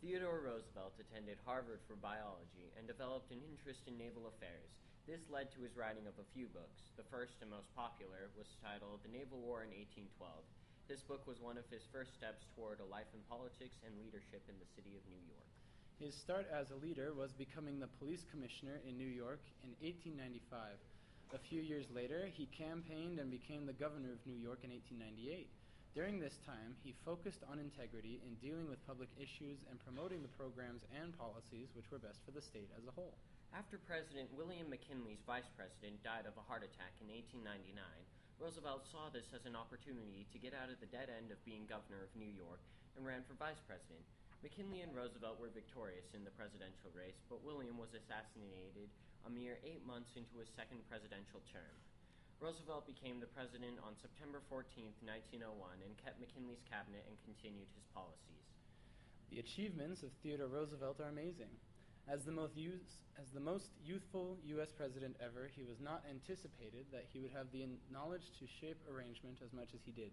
Theodore Roosevelt attended Harvard for biology and developed an interest in naval affairs. This led to his writing of a few books. The first and most popular was titled The Naval War in 1812. This book was one of his first steps toward a life in politics and leadership in the city of New York. His start as a leader was becoming the police commissioner in New York in 1895. A few years later, he campaigned and became the governor of New York in 1898. During this time, he focused on integrity in dealing with public issues and promoting the programs and policies which were best for the state as a whole. After President William McKinley's vice president died of a heart attack in 1899, Roosevelt saw this as an opportunity to get out of the dead end of being governor of New York and ran for vice president. McKinley and Roosevelt were victorious in the presidential race, but William was assassinated a mere 8 months into his second presidential term. Roosevelt became the president on September 14, 1901, and kept McKinley's cabinet and continued his policies. The achievements of Theodore Roosevelt are amazing. As the most youthful U.S. president ever, he was not anticipated that he would have the knowledge to shape arrangement as much as he did.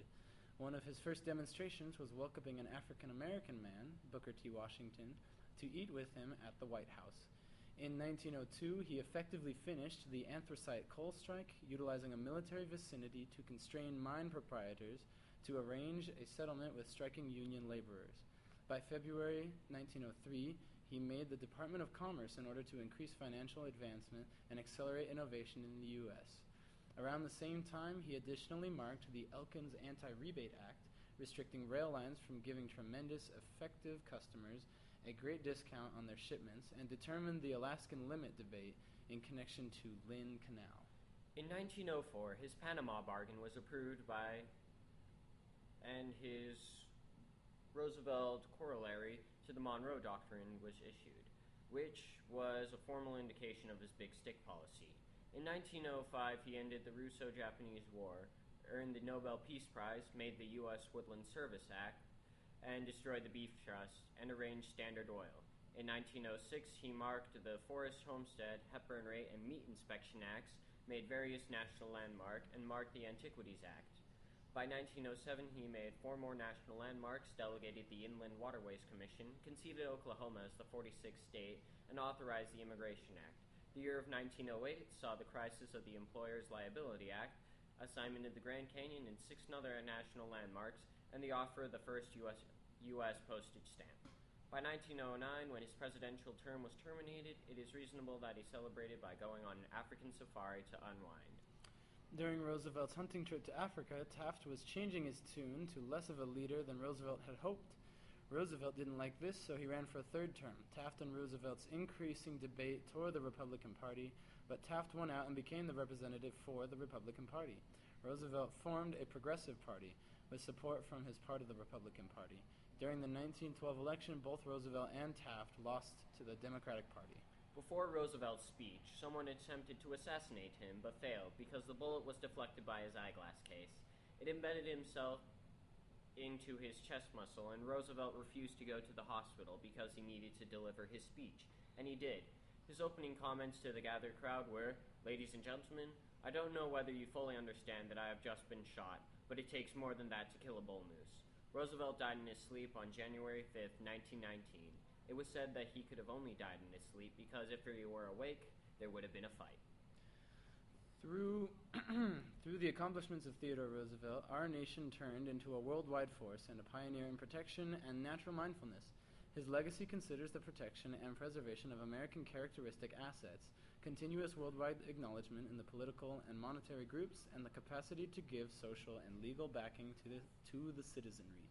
One of his first demonstrations was welcoming an African-American man, Booker T. Washington, to eat with him at the White House. In 1902, he effectively finished the anthracite coal strike, utilizing a military vicinity to constrain mine proprietors to arrange a settlement with striking union laborers. By February 1903, he made the Department of Commerce in order to increase financial advancement and accelerate innovation in the U.S. Around the same time, he additionally marked the Elkins Anti-Rebate Act, restricting rail lines from giving tremendous effective customers a great discount on their shipments, and determined the Alaskan limit debate in connection to Lynn Canal. In 1904, his Panama bargain was approved and his Roosevelt corollary to the Monroe Doctrine was issued, which was a formal indication of his big stick policy. In 1905, he ended the Russo-Japanese War, earned the Nobel Peace Prize, made the U.S. Woodland Service Act, and destroyed the Beef Trust, and arranged Standard Oil. In 1906, he marked the Forest Homestead, Hepburn Rate, and Meat Inspection Acts, made various national landmarks, and marked the Antiquities Act. By 1907, he made 4 more national landmarks, delegated the Inland Waterways Commission, conceded Oklahoma as the 46th state, and authorized the Immigration Act. The year of 1908 saw the crisis of the Employers' Liability Act, assignment of the Grand Canyon and 6 other national landmarks, and the offer of the first U.S. postage stamp. By 1909, when his presidential term was terminated, it is reasonable that he celebrated by going on an African safari to unwind. During Roosevelt's hunting trip to Africa, Taft was changing his tune to less of a leader than Roosevelt had hoped. Roosevelt didn't like this, so he ran for a third term. Taft and Roosevelt's increasing debate tore the Republican Party, but Taft won out and became the representative for the Republican Party. Roosevelt formed a progressive party with support from his part of the Republican Party. During the 1912 election, both Roosevelt and Taft lost to the Democratic Party. Before Roosevelt's speech, someone attempted to assassinate him, but failed because the bullet was deflected by his eyeglass case. It embedded itself into his chest muscle, and Roosevelt refused to go to the hospital because he needed to deliver his speech, and he did. His opening comments to the gathered crowd were, "Ladies and gentlemen, I don't know whether you fully understand that I have just been shot, but it takes more than that to kill a bull moose." Roosevelt died in his sleep on January 5, 1919. It was said that he could have only died in his sleep because if he were awake, there would have been a fight. Through the accomplishments of Theodore Roosevelt, our nation turned into a worldwide force and a pioneer in protection and natural mindfulness. His legacy considers the protection and preservation of American characteristic assets, continuous worldwide acknowledgement in the political and monetary groups, and the capacity to give social and legal backing to the citizenry.